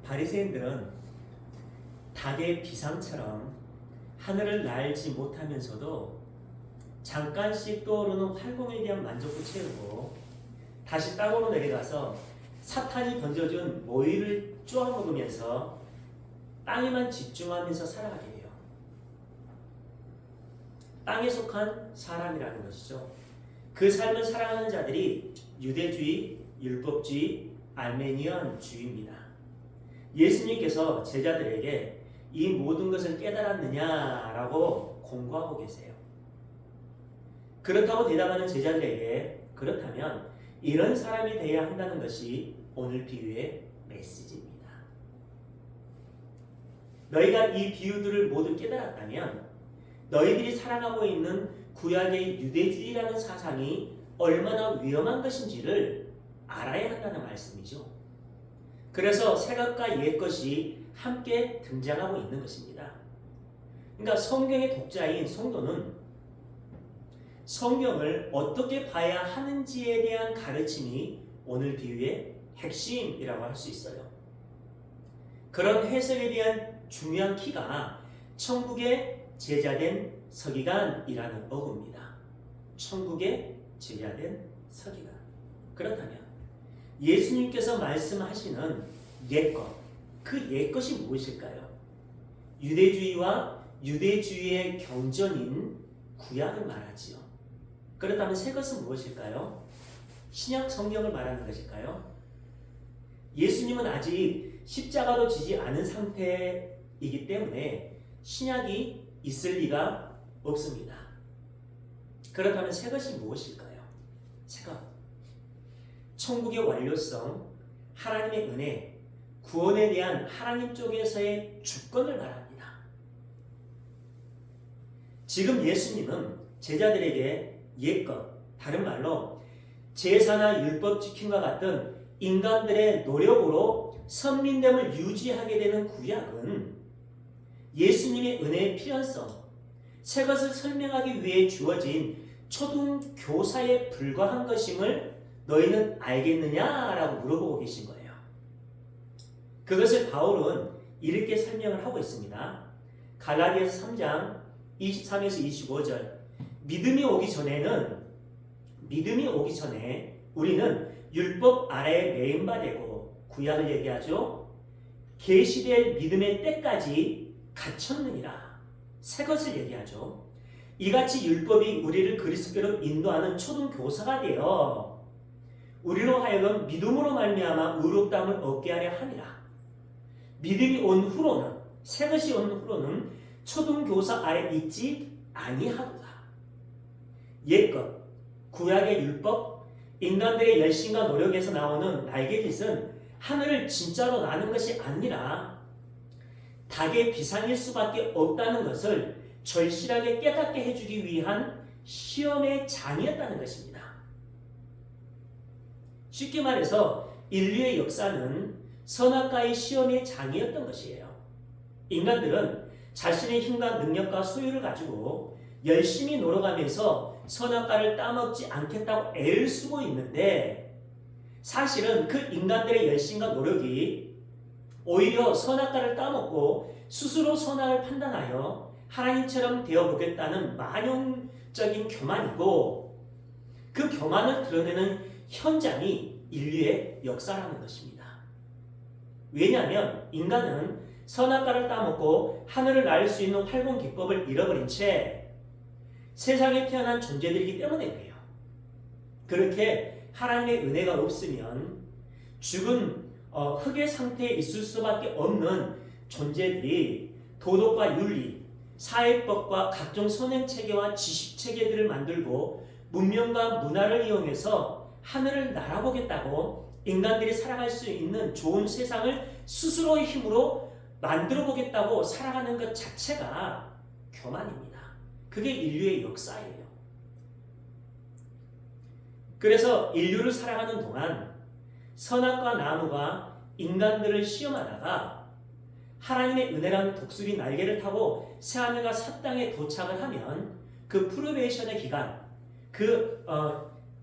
바리새인들은 닭의 비상처럼 하늘을 날지 못하면서도 잠깐씩 떠오르는 활공에 대한 만족도 채우고 다시 땅으로 내려가서 사탄이 던져준 모이를 쪼아 먹으면서 땅에만 집중하면서 살아가게 돼요. 땅에 속한 사람이라는 것이죠. 그 삶을 살아가는 자들이 유대주의, 율법주의, 알메니언주의입니다. 예수님께서 제자들에게 이 모든 것을 깨달았느냐라고 공고하고 계세요. 그렇다고 대답하는 제자들에게 그렇다면 이런 사람이 되어야 한다는 것이 오늘 비유의 메시지입니다. 너희가 이 비유들을 모두 깨달았다면 너희들이 살아가고 있는 구약의 유대주의라는 사상이 얼마나 위험한 것인지를 알아야 한다는 말씀이죠. 그래서 새것과 옛것이 함께 등장하고 있는 것입니다. 그러니까 성경의 독자인 성도는 성경을 어떻게 봐야 하는지에 대한 가르침이 오늘 비유의 핵심이라고 할 수 있어요. 그런 해석에 대한 중요한 키가 천국의 제자된 서기관이라는 어구입니다. 천국의 제자된 서기관. 그렇다면 예수님께서 말씀하시는 옛것, 그 옛것이 무엇일까요? 유대주의와 유대주의의 경전인 구약을 말하지요. 그렇다면 새것은 무엇일까요? 신약 성경을 말하는 것일까요? 예수님은 아직 십자가도 지지 않은 상태이기 때문에 신약이 있을 리가 없습니다. 그렇다면 새것이 무엇일까요? 새것. 천국의 완료성, 하나님의 은혜, 구원에 대한 하나님 쪽에서의 주권을 말합니다. 지금 예수님은 제자들에게 옛것, 다른 말로 제사나 율법 지킴과 같은 인간들의 노력으로 선민됨을 유지하게 되는 구약은 예수님의 은혜의 필연성, 새것을 설명하기 위해 주어진 초등 교사에 불과한 것임을 너희는 알겠느냐라고 물어보고 계신 거예요. 그것을 바울은 이렇게 설명을 하고 있습니다. 갈라디아서 3장 23에서 25절. 믿음이 오기 전에 우리는 율법 아래에 매인바되고, 구약을 얘기하죠. 계시될 믿음의 때까지 갇혔느니라. 새 것을 얘기하죠. 이같이 율법이 우리를 그리스도로 인도하는 초등 교사가 되어 우리로 하여금 믿음으로 말미암아 의롭다함을 얻게 하려 함이라. 믿음이 온 후로는, 새 것이 온 후로는 초등 교사 아래 있지 아니하도다. 옛것, 구약의 율법, 인간들의 열심과 노력에서 나오는 날개짓은 하늘을 진짜로 나는 것이 아니라 닭의 비상일 수밖에 없다는 것을 절실하게 깨닫게 해주기 위한 시험의 장이었다는 것입니다. 쉽게 말해서 인류의 역사는 선악과의 시험의 장이었던 것이에요. 인간들은 자신의 힘과 능력과 소유를 가지고 열심히 놀아가면서 선악과를 따먹지 않겠다고 애를 쓰고 있는데, 사실은 그 인간들의 열심과 노력이 오히려 선악과를 따먹고 스스로 선악을 판단하여 하나님처럼 되어보겠다는 만용적인 교만이고, 그 교만을 드러내는 현장이 인류의 역사라는 것입니다. 왜냐하면 인간은 선악과를 따먹고 하늘을 날 수 있는 활공 기법을 잃어버린 채 세상에 태어난 존재들이기 때문에 그래요. 그렇게 하나님의 은혜가 없으면 죽은 흙의 상태에 있을 수밖에 없는 존재들이 도덕과 윤리, 사회법과 각종 선행체계와 지식체계들을 만들고 문명과 문화를 이용해서 하늘을 날아보겠다고 인간들이 살아갈 수 있는 좋은 세상을 스스로의 힘으로 만들어 보겠다고 살아가는 것 자체가 교만입니다. 그게 인류의 역사예요. 그래서 인류를 살아가는 동안 선악과 나무가 인간들을 시험하다가 하나님의 은혜라는 독수리 날개를 타고 새하늘과 새 땅에 도착을 하면 그 프로베이션의 기간, 그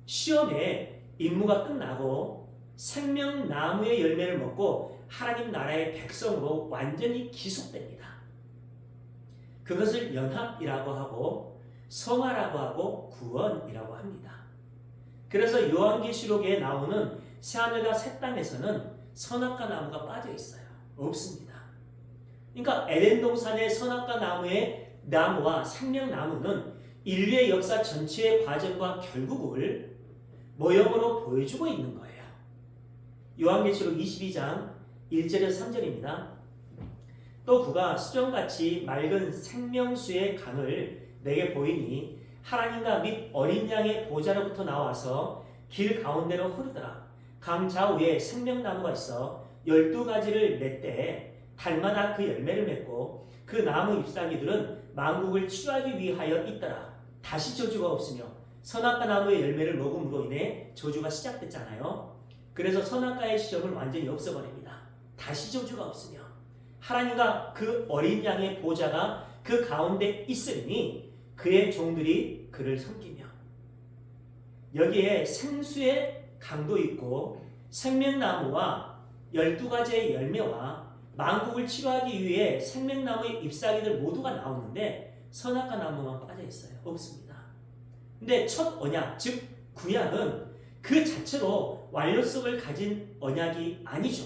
시험의 임무가 끝나고 생명나무의 열매를 먹고 하나님 나라의 백성으로 완전히 기속됩니다. 그것을 연합이라고 하고 성화라고 하고 구원이라고 합니다. 그래서 요한계시록에 나오는 새하늘과 새 땅에서는 선악과 나무가 빠져 있어요. 없습니다. 그러니까 에덴 동산의 선악과 나무와 생명나무는 인류의 역사 전체의 과정과 결국을 모형으로 보여주고 있는 거예요. 요한계시록 22장 1절에서 3절입니다. 또 그가 수정같이 맑은 생명수의 강을 내게 보이니 하나님과 및 어린 양의 보좌로부터 나와서 길 가운데로 흐르더라. 강 좌우에 생명나무가 있어 12가지를 맺되 달마다 그 열매를 맺고 그 나무 잎사귀들은 만국을 치유하기 위하여 있더라. 다시 저주가 없으며 선악과 나무의 열매를 먹음으로 인해 저주가 시작됐잖아요. 그래서 선악과의 시험을 완전히 없애버립니다. 다시 저주가 없으며 하나님과 그 어린 양의 보좌가 그 가운데 있으니 그의 종들이 그를 섬기며 여기에 생수의 강도 있고 생명나무와 12가지의 열매와 만국을 치료하기 위해 생명나무의 잎사귀들 모두가 나오는데 선악과 나무만 빠져 있어요. 없습니다. 근데 첫 언약, 즉 구약은 그 자체로 완료성을 가진 언약이 아니죠.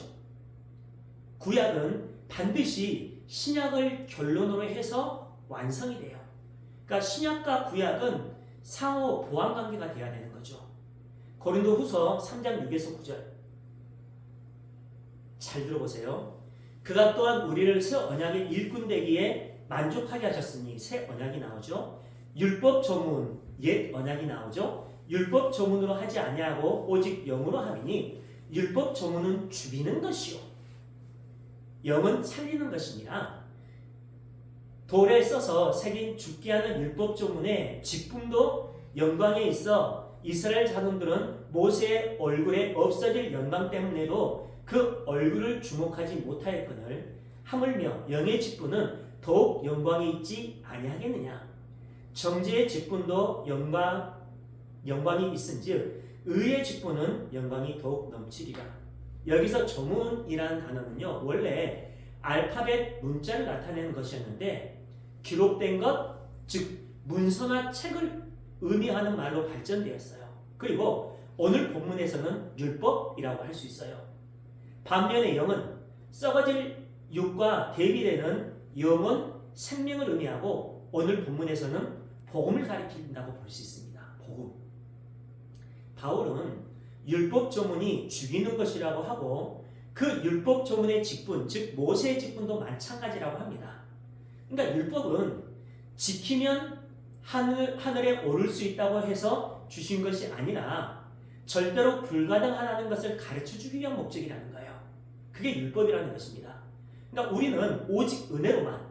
구약은 반드시 신약을 결론으로 해서 완성이 돼요. 그러니까 신약과 구약은 상호 보완 관계가 돼야 되는 거죠. 고린도후서 3장 6에서 9절 잘 들어보세요. 그가 또한 우리를 새 언약의 일꾼 되기에 만족하게 하셨으니 새 언약이 나오죠. 율법 조문 옛 언약이 나오죠. 율법 조문으로 하지 아니하고 오직 영으로 함이니 율법 조문은 죽이는 것이요 영은 살리는 것이니라. 돌에 써서 새긴 죽게 하는 율법 조문의 직분도 영광에 있어 이스라엘 자손들은 모세의 얼굴에 없어질 영광 때문에도 그 얼굴을 주목하지 못하였거늘 하물며 영의 직분은 더욱 영광이 있지 아니하겠느냐. 정죄의 직분도 영광이 있은즉 의의 직분은 영광이 더욱 넘치리라. 여기서 조문이라는 단어는요 원래 알파벳 문자를 나타내는 것이었는데 기록된 것, 즉 문서나 책을 의미하는 말로 발전되었어요. 그리고 오늘 본문에서는 율법이라고 할 수 있어요. 반면에 영은 썩어질 육과 대비되는 영은 생명을 의미하고 오늘 본문에서는 복음을 가리킨다고 볼 수 있습니다. 복음. 바울은 율법 조문이 죽이는 것이라고 하고 그 율법 조문의 직분, 즉 모세의 직분도 마찬가지라고 합니다. 그러니까 율법은 지키면 하늘에 오를 수 있다고 해서 주신 것이 아니라 절대로 불가능하다는 것을 가르쳐주기 위한 목적이라는 거예요. 그게 율법이라는 것입니다. 그러니까 우리는 오직 은혜로만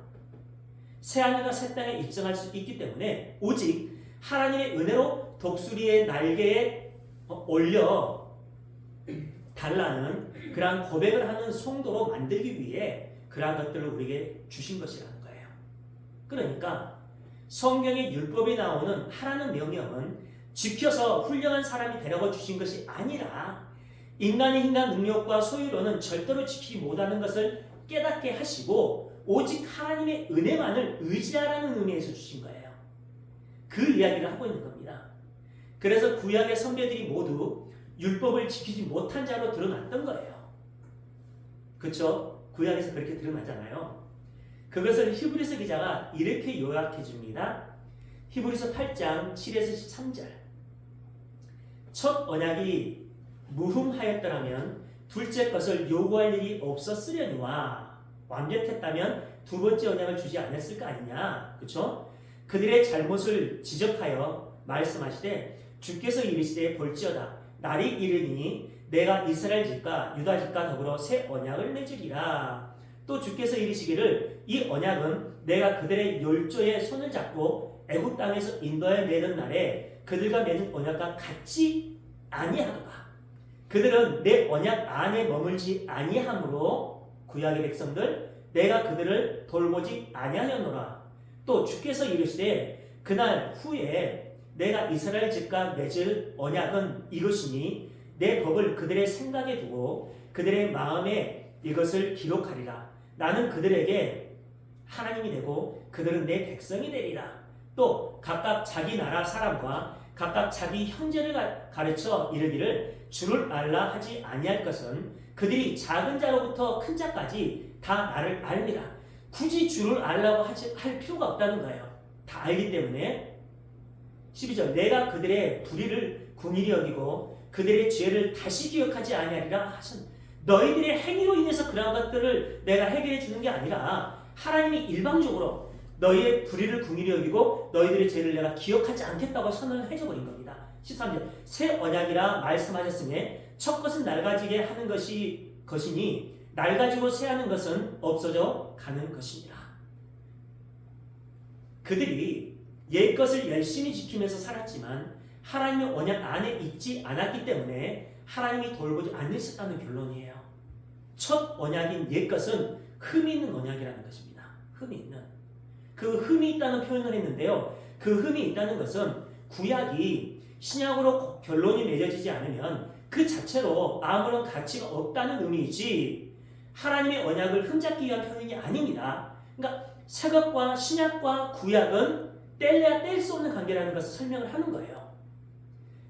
새하늘과 새 땅에 입성할 수 있기 때문에 오직 하나님의 은혜로 독수리의 날개에 올려 달라는 그러한 고백을 하는 성도로 만들기 위해 그러한 것들을 우리에게 주신 것이라는 거예요. 그러니까 성경의 율법에 나오는 하라는 명령은 지켜서 훌륭한 사람이 되라고 주신 것이 아니라 인간의 힘과 능력과 소유로는 절대로 지키지 못하는 것을 깨닫게 하시고 오직 하나님의 은혜만을 의지하라는 의미에서 주신 거예요. 그 이야기를 하고 있는 겁니다. 그래서 구약의 선배들이 모두 율법을 지키지 못한 자로 드러났던 거예요. 그렇죠? 구약에서 그렇게 드러나잖아요. 그것을 히브리서 기자가 이렇게 요약해 줍니다. 히브리서 8장 7에서 13절. 첫 언약이 무흠하였더라면 둘째 것을 요구할 일이 없었으려니와 완벽했다면 두 번째 언약을 주지 않았을 거 아니냐. 그렇죠? 그들의 잘못을 지적하여 말씀하시되 주께서 이르시되 볼지어다 날이 이르니 내가 이스라엘 집과 유다 집과 더불어 새 언약을 맺으리라. 또 주께서 이르시기를 이 언약은 내가 그들의 율조에 손을 잡고 애굽 땅에서 인도하여 내는 날에 그들과 맺은 언약과 같지 아니하도다. 그들은 내 언약 안에 머물지 아니하므로 구약의 백성들 내가 그들을 돌보지 아니하였노라. 또 주께서 이르시되 그날 후에 내가 이스라엘 집과 맺을 언약은 이것이니 내 법을 그들의 생각에 두고 그들의 마음에 이것을 기록하리라. 나는 그들에게 하나님이 되고 그들은 내 백성이 되리라. 또 각각 자기 나라 사람과 각각 자기 형제를 가르쳐 이르기를 주를 알라 하지 아니할 것은 그들이 작은 자로부터 큰 자까지 다 나를 알리라. 굳이 주를 알라고 할 필요가 없다는 거예요. 다 알기 때문에. 12절 내가 그들의 불의를 긍휼히 여기고 그들의 죄를 다시 기억하지 아니하리라 하신 너희들의 행위로 인해서 그러한 것들을 내가 해결해 주는 게 아니라 하나님이 일방적으로 너희의 불의를 긍휼히 여기고 너희들의 죄를 내가 기억하지 않겠다고 선언을 해줘버린 겁니다. 13절 새 언약이라 말씀하셨으니 첫 것은 낡아지게 하는 것이니 낡아지고 새하는 것은 없어져 가는 것이니라. 그들이 옛 것을 열심히 지키면서 살았지만 하나님의 언약 안에 있지 않았기 때문에 하나님이 돌보지 않으셨다는 결론이에요. 첫 언약인 옛 것은 흠이 있는 언약이라는 것입니다. 흠이 있는. 그 흠이 있다는 표현을 했는데요. 그 흠이 있다는 것은 구약이 신약으로 결론이 맺어지지 않으면 그 자체로 아무런 가치가 없다는 의미이지 하나님의 언약을 흠잡기 위한 표현이 아닙니다. 그러니까 새것과 신약과 구약은 뗄래야 뗄 수 없는 관계라는 것을 설명을 하는 거예요.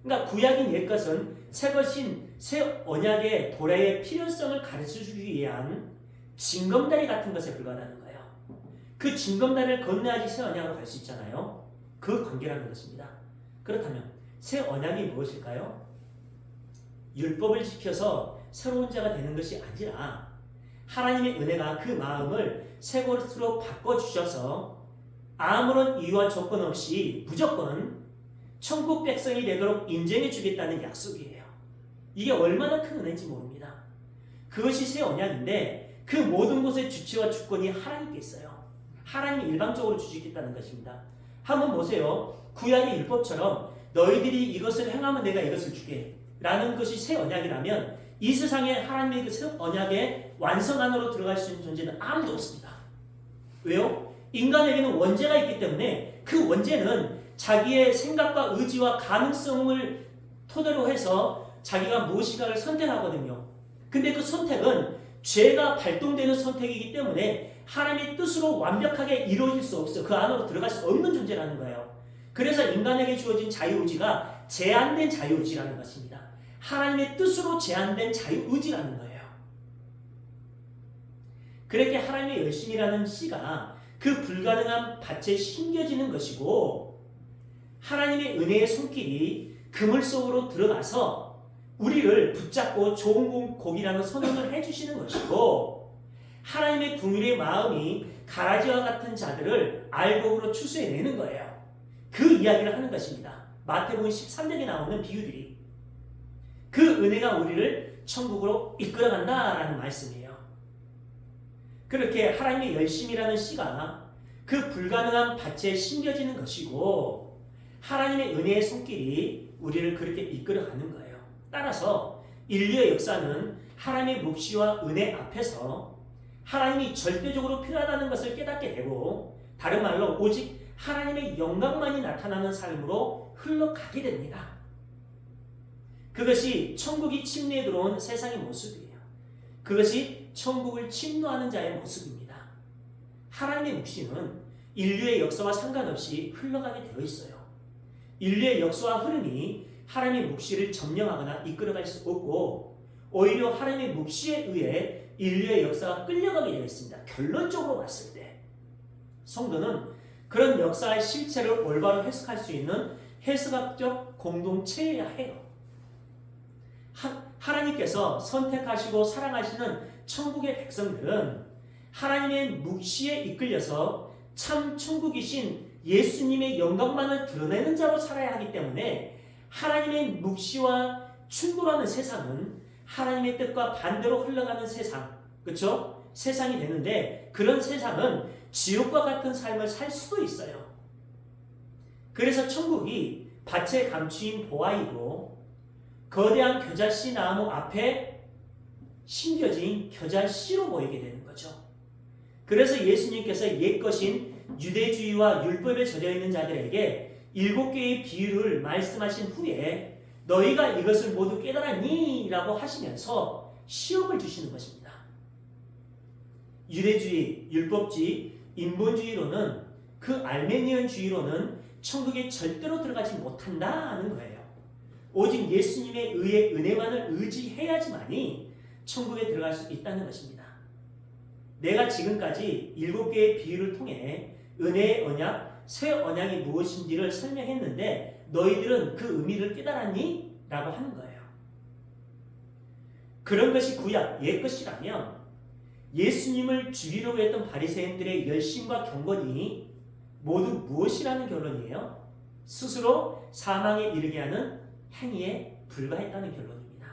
그러니까 구약인 옛 것은 새 것인 새 언약의 도래의 필요성을 가르쳐주기 위한 징검다리 같은 것에 불과하다는 거예요. 그 징검다리를 건너야지 새 언약으로 갈 수 있잖아요. 그 관계라는 것입니다. 그렇다면 새 언약이 무엇일까요? 율법을 지켜서 새로운 자가 되는 것이 아니라 하나님의 은혜가 그 마음을 새 것으로 바꿔주셔서 아무런 이유와 조건 없이 무조건 천국 백성이 되도록 인정해 주겠다는 약속이에요. 이게 얼마나 큰 은혜인지 모릅니다. 그것이 새 언약인데 그 모든 것의 주체와 주권이 하나님께 있어요. 하나님이 일방적으로 주시겠다는 것입니다. 한번 보세요. 구약의 율법처럼 너희들이 이것을 행하면 내가 이것을 주게 라는 것이 새 언약이라면 이 세상에 하나님의 그 새 언약의 완성 안으로 들어갈 수 있는 존재는 아무도 없습니다. 왜요? 인간에게는 원죄가 있기 때문에 그 원죄는 자기의 생각과 의지와 가능성을 토대로 해서 자기가 무엇인가를 선택하거든요. 근데 그 선택은 죄가 발동되는 선택이기 때문에 하나님의 뜻으로 완벽하게 이루어질 수 없어요. 그 안으로 들어갈 수 없는 존재라는 거예요. 그래서 인간에게 주어진 자유의지가 제한된 자유의지라는 것입니다. 하나님의 뜻으로 제한된 자유의지라는 거예요. 그렇게 하나님의 열심이라는 씨가 그 불가능한 밭에 심겨지는 것이고 하나님의 은혜의 손길이 그물 속으로 들어가서 우리를 붙잡고 좋은 곡이라는 선언을 해주시는 것이고 하나님의 긍휼의 마음이 가라지와 같은 자들을 알곡으로 추수해내는 거예요. 그 이야기를 하는 것입니다. 마태복음 13장에 나오는 비유들이 그 은혜가 우리를 천국으로 이끌어간다라는 말씀이에요. 그렇게 하나님의 열심이라는 씨가 그 불가능한 밭에 심겨지는 것이고 하나님의 은혜의 손길이 우리를 그렇게 이끌어가는 거예요. 따라서 인류의 역사는 하나님의 묵시와 은혜 앞에서 하나님이 절대적으로 필요하다는 것을 깨닫게 되고 다른 말로 오직 하나님의 영광만이 나타나는 삶으로 흘러가게 됩니다. 그것이 천국이 침례에 들어온 세상의 모습이에요. 그것이 천국을 침노하는 자의 모습입니다. 하나님의 묵시는 인류의 역사와 상관없이 흘러가게 되어 있어요. 인류의 역사와 흐름이 하나님의 묵시를 점령하거나 이끌어갈 수 없고 오히려 하나님의 묵시에 의해 인류의 역사가 끌려가게 되어 있습니다. 결론적으로 봤을 때 성도는 그런 역사의 실체를 올바로 해석할 수 있는 해석학적 공동체여야 해요. 하나님께서 선택하시고 사랑하시는 천국의 백성들은 하나님의 묵시에 이끌려서 참 천국이신 예수님의 영광만을 드러내는 자로 살아야 하기 때문에 하나님의 묵시와 충돌하는 세상은 하나님의 뜻과 반대로 흘러가는 세상, 그렇죠? 세상이 되는데 그런 세상은 지옥과 같은 삶을 살 수도 있어요. 그래서 천국이 밭에 감추인 보화이고 거대한 겨자씨 나무 앞에 심겨진 겨자씨로 보이게 되는 거죠. 그래서 예수님께서 옛것인 유대주의와 율법에 젖어있는 자들에게 7개의 비유를 말씀하신 후에 너희가 이것을 모두 깨달았니? 라고 하시면서 시험을 주시는 것입니다. 유대주의, 율법주의, 인본주의로는 그 알메니언주의로는 천국에 절대로 들어가지 못한다는 거예요. 오직 예수님의 의의 은혜만을 의지해야지만이 천국에 들어갈 수 있다는 것입니다. 내가 지금까지 7개의 비유를 통해 은혜의 언약, 새 언약이 무엇인지를 설명했는데 너희들은 그 의미를 깨달았니? 라고 하는 거예요. 그런 것이 구약, 옛 것이라면 예수님을 죽이려고 했던 바리새인들의 열심과 경건이 모두 무엇이라는 결론이에요? 스스로 사망에 이르게 하는 행위에 불과했다는 결론입니다.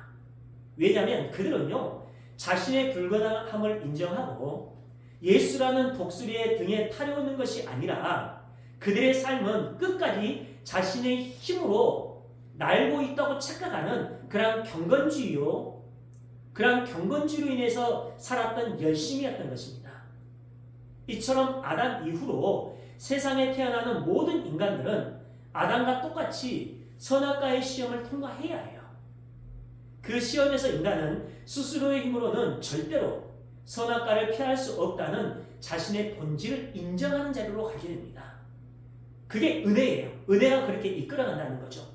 왜냐하면 그들은요, 자신의 불가능함을 인정하고 예수라는 독수리의 등에 타려오는 것이 아니라 그들의 삶은 끝까지 자신의 힘으로 날고 있다고 착각하는 그런 경건주의요, 그런 경건주의로 인해서 살았던 열심이었던 것입니다. 이처럼 아담 이후로 세상에 태어나는 모든 인간들은 아담과 똑같이 선악과의 시험을 통과해야 해요. 그 시험에서 인간은 스스로의 힘으로는 절대로 선악과를 피할 수 없다는 자신의 본질을 인정하는 자료로 가게 됩니다. 그게 은혜예요. 은혜가 그렇게 이끌어간다는 거죠.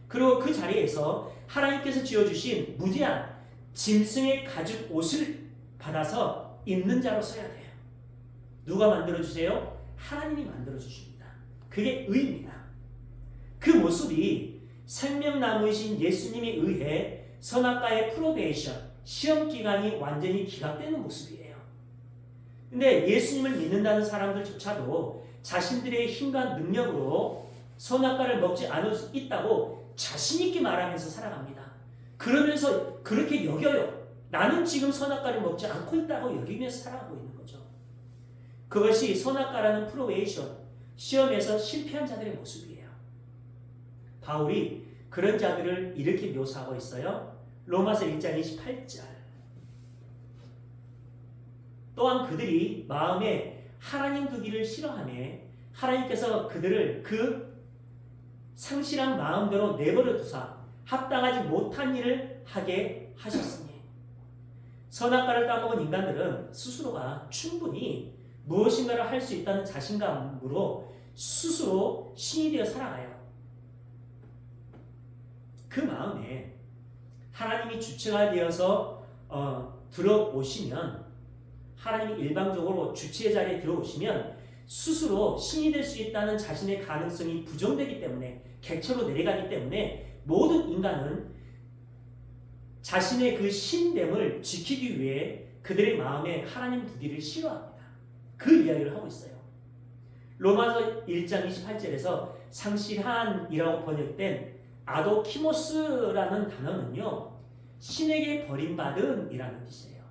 그리고 그 자리에서 하나님께서 지어주신 무디한 짐승의 가죽 옷을 받아서 입는 자로 서야 돼요. 누가 만들어주세요? 하나님이 만들어주십니다. 그게 의입니다. 그 모습이 생명나무이신 예수님에 의해 선악과의 프로베이션, 시험기간이 완전히 기각되는 모습이에요. 근데 예수님을 믿는다는 사람들조차도 자신들의 힘과 능력으로 선악과를 먹지 않을 수 있다고 자신있게 말하면서 살아갑니다. 그러면서 그렇게 여겨요. 나는 지금 선악과를 먹지 않고 있다고 여기면서 살아가고 있는 거죠. 그것이 선악과라는 프로베이션, 시험에서 실패한 자들의 모습이에요. 바울이 그런 자들을 이렇게 묘사하고 있어요. 로마서 1장 28절. 또한 그들이 마음에 하나님 두기를 싫어하며 하나님께서 그들을 그 상실한 마음대로 내버려 두사 합당하지 못한 일을 하게 하셨으니. 선악과를 따먹은 인간들은 스스로가 충분히 무엇인가를 할 수 있다는 자신감으로 스스로 신이 되어 살아가요. 그 마음에 하나님이 주체가 되어서 들어오시면, 하나님이 일방적으로 주체의 자리에 들어오시면 스스로 신이 될 수 있다는 자신의 가능성이 부정되기 때문에, 객체로 내려가기 때문에 모든 인간은 자신의 그 신됨을 지키기 위해 그들의 마음에 하나님 두기를 싫어합니다. 그 이야기를 하고 있어요. 로마서 1장 28절에서 상실한이라고 번역된 아도키모스라는 단어는요, 신에게 버림받은 이라는 뜻이에요.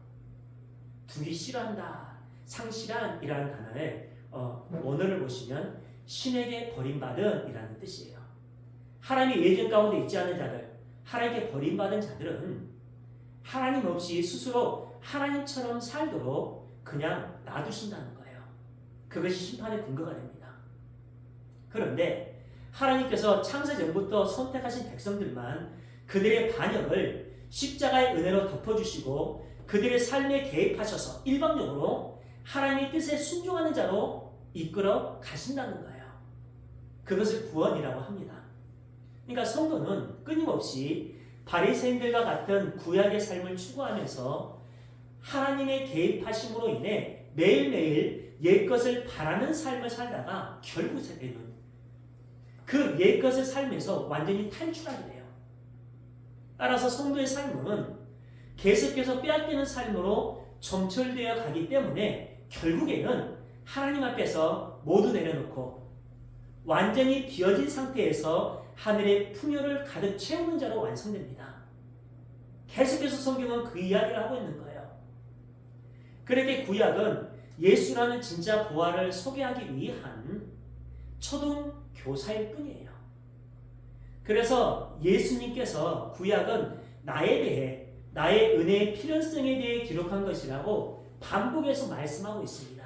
두기 싫어한다, 상실한 이라는 단어의 원어를 보시면 신에게 버림받은 이라는 뜻이에요. 하나님의 예정 가운데 있지 않은 자들, 하나님께 버림받은 자들은 하나님 없이 스스로 하나님처럼 살도록 그냥 놔두신다는 거예요. 그것이 심판의 근거가 됩니다. 그런데 하나님께서 창세 전부터 선택하신 백성들만 그들의 반역을 십자가의 은혜로 덮어주시고 그들의 삶에 개입하셔서 일방적으로 하나님의 뜻에 순종하는 자로 이끌어 가신다는 거예요. 그것을 구원이라고 합니다. 그러니까 성도는 끊임없이 바리새인들과 같은 구약의 삶을 추구하면서 하나님의 개입하심으로 인해 매일매일 옛것을 바라는 삶을 살다가 결국에는 그 옛것의 삶에서 완전히 탈출하게 돼요. 따라서 성도의 삶은 계속해서 빼앗기는 삶으로 점철되어 가기 때문에 결국에는 하나님 앞에서 모두 내려놓고 완전히 비어진 상태에서 하늘의 풍요를 가득 채우는 자로 완성됩니다. 계속해서 성경은 그 이야기를 하고 있는 거예요. 그렇게 구약은 예수라는 진짜 부활을 소개하기 위한 초등 교사일 뿐이에요. 그래서 예수님께서 구약은 나에 대해, 나의 은혜의 필연성에 대해 기록한 것이라고 반복해서 말씀하고 있습니다.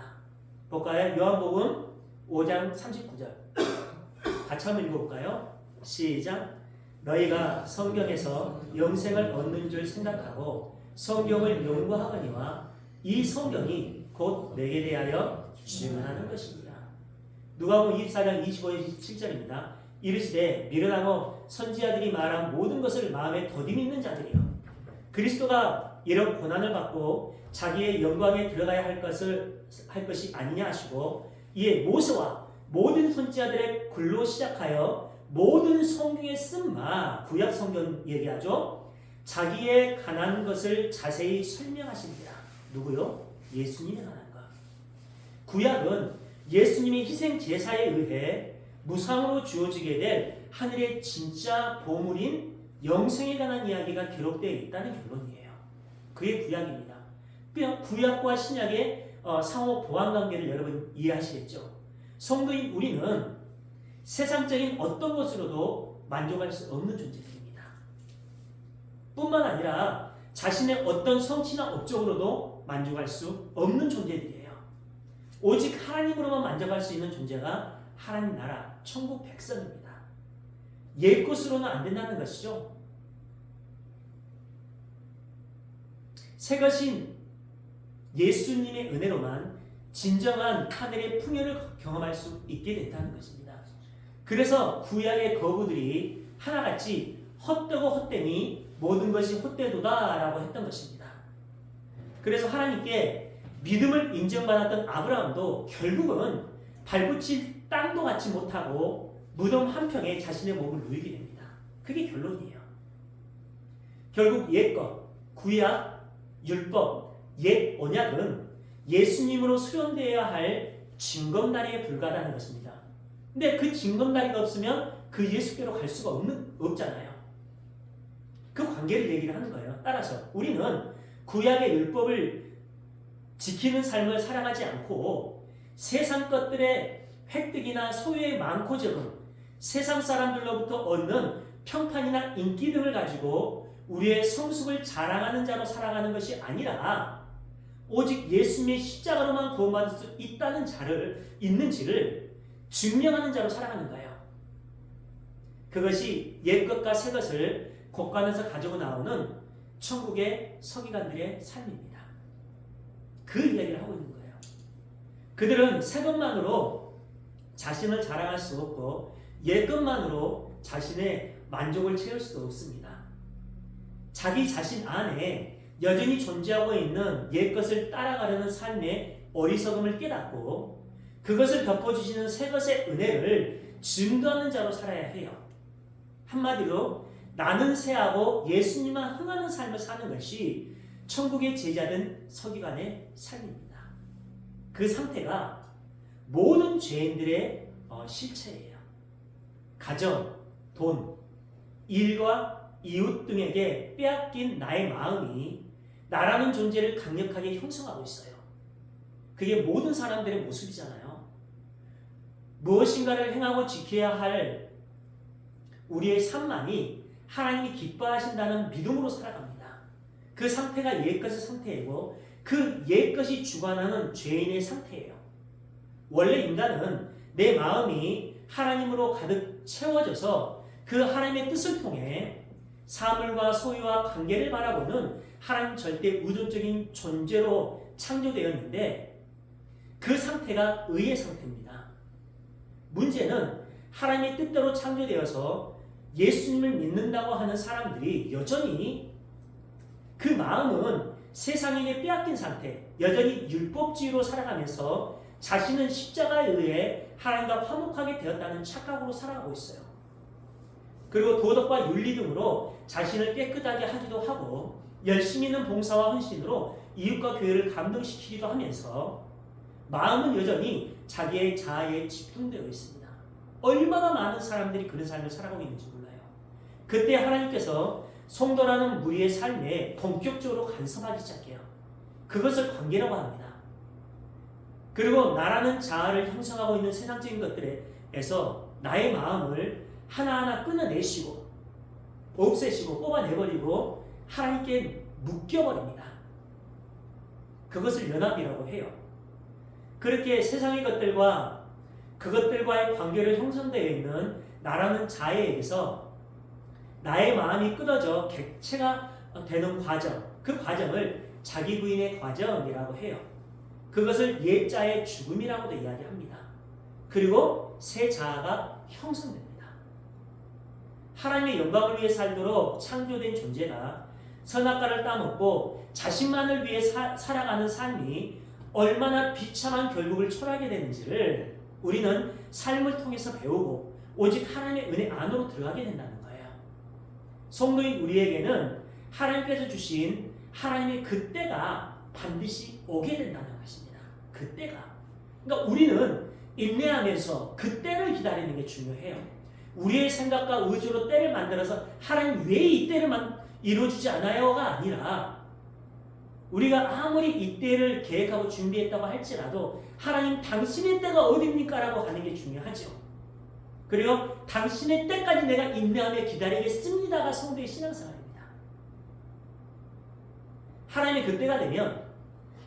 볼까요? 요한복음 5장 39절. 같이 한번 읽어볼까요? 시작. 너희가 성경에서 영생을 얻는 줄 생각하고 성경을 연구하거니와 이 성경이 곧 내게 대하여 증언하는 것입니다. 누가복음 24장 25절 27절입니다. 이르시되 미련하고 선지자들이 말한 모든 것을 마음에 더디 믿는 자들이여 그리스도가 이런 고난을 받고 자기의 영광에 들어가야 할 것이 아니냐 하시고 이에 모세와 모든 선지자들의 글로 시작하여 모든 성경에 쓴 구약 성경 얘기하죠. 자기의 관한 것을 자세히 설명하십니다. 누구요? 예수님에 관한 것. 구약은 예수님의 희생 제사에 의해 무상으로 주어지게 될 하늘의 진짜 보물인 영생에 관한 이야기가 기록되어 있다는 결론이에요. 그게 구약입니다. 그냥 구약과 신약의 상호 보완 관계를 여러분 이해하시겠죠? 성도인 우리는 세상적인 어떤 것으로도 만족할 수 없는 존재들입니다. 뿐만 아니라 자신의 어떤 성취나 업적으로도 만족할 수 없는 존재들이에요. 오직 하나님으로만 만족할 수 있는 존재가 하나님 나라, 천국 백성입니다. 옛 것으로는 안 된다는 것이죠. 새 것인 예수님의 은혜로만 진정한 하늘의 풍요를 경험할 수 있게 됐다는 것입니다. 그래서 구약의 거부들이 하나같이 헛되고 헛되니 모든 것이 헛되도다라고 했던 것입니다. 그래서 하나님께 믿음을 인정받았던 아브라함도 결국은 발붙일 땅도 갖지 못하고 무덤 한평에 자신의 몸을 누이게 됩니다. 그게 결론이에요. 결국 옛것, 구약, 율법, 옛 언약은 예수님으로 수련되어야 할 징검다리에 불과하다는 것입니다. 근데 그 징검다리가 없으면 그 예수께로 갈 수가 없잖아요. 그 관계를 얘기를 하는 거예요. 따라서 우리는 구약의 율법을 지키는 삶을 살아가지 않고 세상 것들의 획득이나 소유의 많고 적음, 세상 사람들로부터 얻는 평판이나 인기 등을 가지고 우리의 성숙을 자랑하는 자로 살아가는 것이 아니라 오직 예수님의 십자가로만 구원받을 수 있는지를 증명하는 자로 살아가는 거예요. 그것이 옛것과 새것을 곳간에서 가지고 나오는 천국의 서기관들의 삶입니다. 그 이야기를 하고 있는 거예요. 그들은 새것만으로 자신을 자랑할 수 없고 옛것만으로 자신의 만족을 채울 수도 없습니다. 자기 자신 안에 여전히 존재하고 있는 옛것을 따라가려는 삶의 어리석음을 깨닫고 그것을 덮어주시는 새것의 은혜를 증거하는 자로 살아야 해요. 한마디로 나는 새하고 예수님만 흥하는 삶을 사는 것이 천국의 제자된 서기관의 삶입니다. 그 상태가 모든 죄인들의 실체예요. 가정, 돈, 일과 이웃 등에게 빼앗긴 나의 마음이 나라는 존재를 강력하게 형성하고 있어요. 그게 모든 사람들의 모습이잖아요. 무엇인가를 행하고 지켜야 할 우리의 삶만이 하나님이 기뻐하신다는 믿음으로 살아갑니다. 그 상태가 옛것의 상태이고 그 옛것이 주관하는 죄인의 상태예요. 원래 인간은 내 마음이 하나님으로 가득 채워져서 그 하나님의 뜻을 통해 사물과 소유와 관계를 바라보는 하나님 절대 의존적인 존재로 창조되었는데 그 상태가 의의 상태입니다. 문제는 하나님의 뜻대로 창조되어서 예수님을 믿는다고 하는 사람들이 여전히 그 마음은 세상에게 빼앗긴 상태, 여전히 율법주의로 살아가면서 자신은 십자가에 의해 하나님과 화목하게 되었다는 착각으로 살아가고 있어요. 그리고 도덕과 윤리 등으로 자신을 깨끗하게 하기도 하고 열심히 있는 봉사와 헌신으로 이웃과 교회를 감동시키기도 하면서 마음은 여전히 자기의 자아에 집중되어 있습니다. 얼마나 많은 사람들이 그런 삶을 살아가고 있는지 몰라요. 그때 하나님께서 성도라는 무리의 삶에 본격적으로 간섭하기 시작해요. 그것을 관계라고 합니다. 그리고 나라는 자아를 형성하고 있는 세상적인 것들에서 나의 마음을 하나하나 끊어내시고 없애시고 뽑아내버리고 하나님께 묶여버립니다. 그것을 연합이라고 해요. 그렇게 세상의 것들과 그것들과의 관계를 형성되어 있는 나라는 자아에게서 나의 마음이 끊어져 객체가 되는 과정, 그 과정을 자기 부인의 과정이라고 해요. 그것을 옛자의 죽음이라고도 이야기합니다. 그리고 새 자아가 형성됩니다. 하나님의 영광을 위해 살도록 창조된 존재가 선악과를 따먹고 자신만을 위해 살아가는 삶이 얼마나 비참한 결국을 초래하게 되는지를 우리는 삶을 통해서 배우고 오직 하나님의 은혜 안으로 들어가게 된다는 거예요. 성도인 우리에게는 하나님께서 주신 하나님의 그때가 반드시 오게 된다는 것입니다. 그때가. 그러니까 우리는 인내하면서 그때를 기다리는 게 중요해요. 우리의 생각과 의지로 때를 만들어서 하나님 왜 이 때를 이루어주지 않아요가 아니라 우리가 아무리 이 때를 계획하고 준비했다고 할지라도 하나님 당신의 때가 어딥니까? 라고 하는 게 중요하죠. 그리고 당신의 때까지 내가 인내하며 기다리겠습니다가 성도의 신앙생활입니다. 하나님의 그때가 되면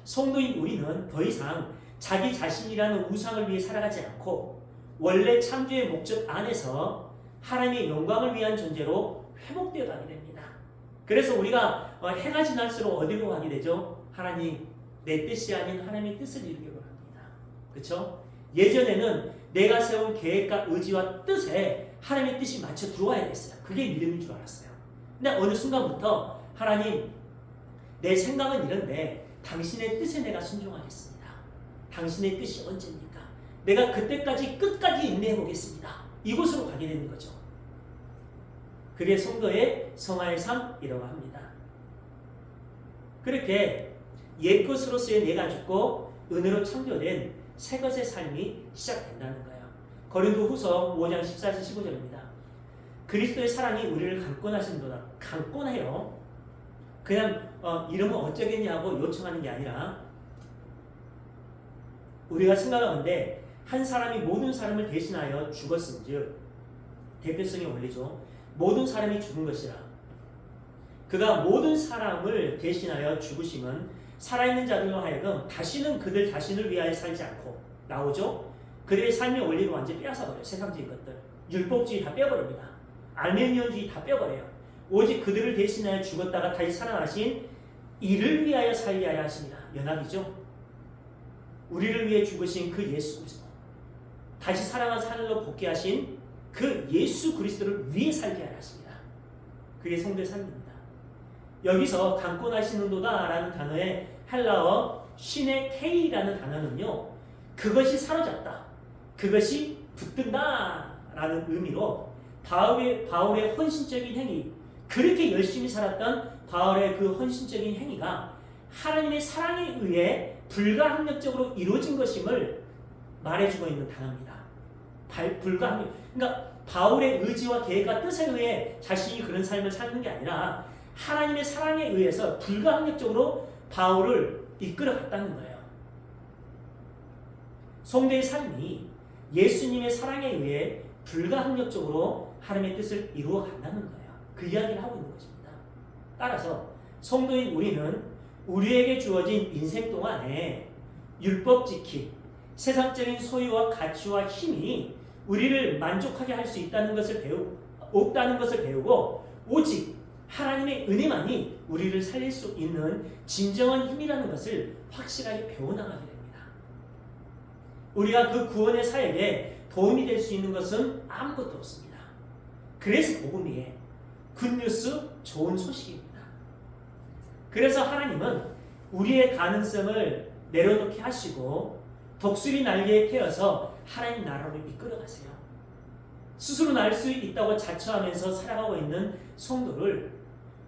성도인 우리는 더 이상 자기 자신이라는 우상을 위해 살아가지 않고 원래 창조의 목적 안에서 하나님의 영광을 위한 존재로 회복되어 가게 됩니다. 그래서 우리가 해가 지날수록 어디로 가게 되죠? 하나님, 내 뜻이 아닌 하나님의 뜻을 이루기로 합니다. 그렇죠? 예전에는 내가 세운 계획과 의지와 뜻에 하나님의 뜻이 맞춰 들어와야 됐어요. 그게 믿음인 줄 알았어요. 근데 어느 순간부터 하나님, 내 생각은 이런데 당신의 뜻에 내가 순종하겠습니다. 당신의 뜻이 언제입니까? 내가 그때까지 끝까지 인내해 보겠습니다. 이곳으로 가게 되는 거죠. 그게 성도의 성화의 삶이라고 합니다. 그렇게 옛것으로서의 내가 죽고 은혜로 창조된 새것의 삶이 시작된다는 거예요. 고린도후서 5장 14절 15절입니다. 그리스도의 사랑이 우리를 강권하신도다. 강권해요. 그냥 이러면 어쩌겠냐고 요청하는 게 아니라 우리가 생각하는데 한 사람이 모든 사람을 대신하여 죽었은즉 대표성의 원리죠. 모든 사람이 죽은 것이라. 그가 모든 사람을 대신하여 죽으심은 살아있는 자들로 하여금 다시는 그들 자신을 위하여 살지 않고 나오죠. 그들의 삶의 원리를 완전히 빼앗아버려요. 세상적인 것들. 율법주의 다 빼버립니다. 알메니언주의 다 빼버려요. 오직 그들을 대신하여 죽었다가 다시 살아나신 이를 위하여 살게 하여 하십니다. 연합이죠. 우리를 위해 죽으신 그 예수 그리스도, 다시 살아난 삶으로 복귀하신 그 예수 그리스도를 위해 살게 하여 하십니다. 그게 성도의 삶입니다. 여기서 강권하시는도다 라는 단어의 헬라어 시네케이라는 단어는요, 그것이 사로잡다, 그것이 붙든다 라는 의미로 바울의 헌신적인 행위, 그렇게 열심히 살았던 바울의 그 헌신적인 행위가 하나님의 사랑에 의해 불가항력적으로 이루어진 것임을 말해주고 있는 단어입니다. 불가항력. 그러니까 바울의 의지와 계획과 뜻에 의해 자신이 그런 삶을 사는 게 아니라 하나님의 사랑에 의해서 불가항력적으로 바울을 이끌어갔다는 거예요. 성도의 삶이 예수님의 사랑에 의해 불가항력적으로 하나님의 뜻을 이루어 간다는 거예요. 그 이야기를 하고 있는 것입니다. 따라서 성도인 우리는 우리에게 주어진 인생 동안에 율법 지킴, 세상적인 소유와 가치와 힘이 우리를 만족하게 할 수 없다는 것을 배우고 오직 하나님의 은혜만이 우리를 살릴 수 있는 진정한 힘이라는 것을 확실하게 배워나가게 됩니다. 우리가 그 구원의 사역에 도움이 될 수 있는 것은 아무것도 없습니다. 그래서 복음이에요. 굿뉴스, 좋은 소식입니다. 그래서 하나님은 우리의 가능성을 내려놓게 하시고 독수리 날개에 태워서 하나님 나라로 이끌어가세요. 스스로 날 수 있다고 자처하면서 살아가고 있는 성도를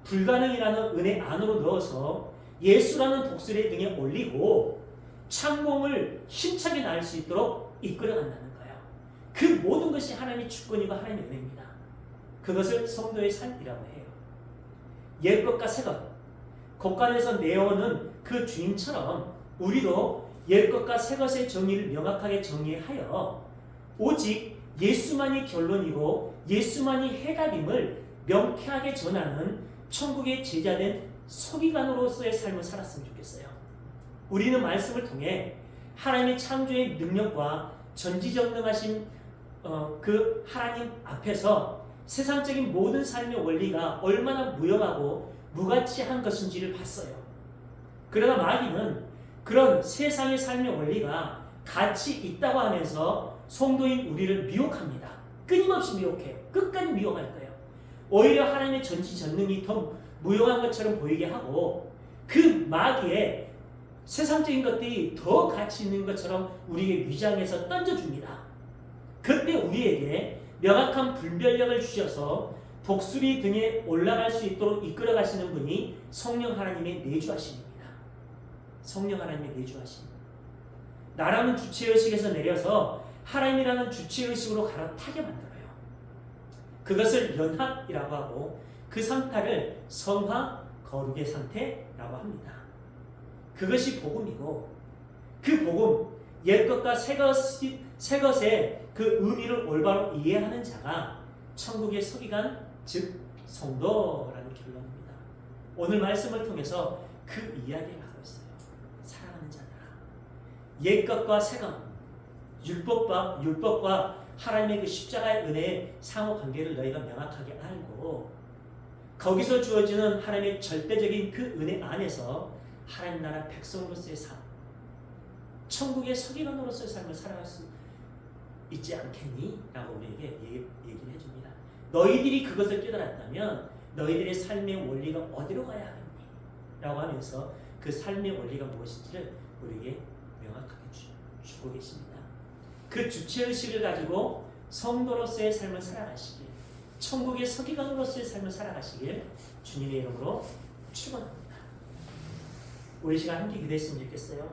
불가능이라는 은혜 안으로 넣어서 예수라는 독수리의 등에 올리고 창공을 힘차게 날 수 있도록 이끌어간다는 거예요. 그 모든 것이 하나님의 주권이고 하나님의 은혜입니다. 그것을 성도의 삶이라고 해요. 옛것과 새것, 곳간에서 내어오는 그 주인처럼 우리도 옛것과 새것의 정의를 명확하게 정의하여 오직 예수만이 결론이고 예수만이 해답임을 명쾌하게 전하는 천국의 제자된 서기관으로서의 삶을 살았으면 좋겠어요. 우리는 말씀을 통해 하나님의 창조의 능력과 전지전능하신 그 하나님 앞에서 세상적인 모든 삶의 원리가 얼마나 무용하고 무가치한 것인지를 봤어요. 그러나 마귀는 그런 세상의 삶의 원리가 같이 있다고 하면서 성도인 우리를 미혹합니다. 끊임없이 미혹해요. 끝까지 미혹할 거예요. 오히려 하나님의 전지전능이 더 무용한 것처럼 보이게 하고 그 마귀에 세상적인 것들이 더 가치 있는 것처럼 우리에게 위장해서 던져줍니다. 그때 우리에게 명확한 분별력을 주셔서 독수리 등에 올라갈 수 있도록 이끌어 가시는 분이 성령 하나님의 내주하심입니다. 성령 하나님의 내주하심. 나라는 주체의식에서 내려서 하나님이라는 주체의식으로 갈아타게 만들어요. 그것을 연합이라고 하고 그 상태를 성화 거룩의 상태라고 합니다. 그것이 복음이고 그 복음, 옛것과 새것의 그 의미를 올바로 이해하는 자가 천국의 서기관, 즉 성도라는 결론입니다. 오늘 말씀을 통해서 그 이야기를 하고 있어요. 사랑하는 자들아, 옛것과 새것, 율법과 하나님의 그 십자가의 은혜의 상호관계를 너희가 명확하게 알고 거기서 주어지는 하나님의 절대적인 그 은혜 안에서 하나님 나라 백성으로서의 삶, 천국의 서기관으로서의 삶을 살아갈 수 있지 않겠니? 라고 우리에게 얘기를 해줍니다. 너희들이 그것을 깨달았다면 너희들의 삶의 원리가 어디로 가야 하겠니? 라고 하면서 그 삶의 원리가 무엇인지를 우리에게 명확하게 주고 계십니다. 그 주체의식을 가지고 성도로서의 삶을 살아가시길, 천국의 서기관으로서의 삶을 살아가시길 주님의 이름으로 축원합니다. 우리 시간 함께 기도했으면 좋겠어요.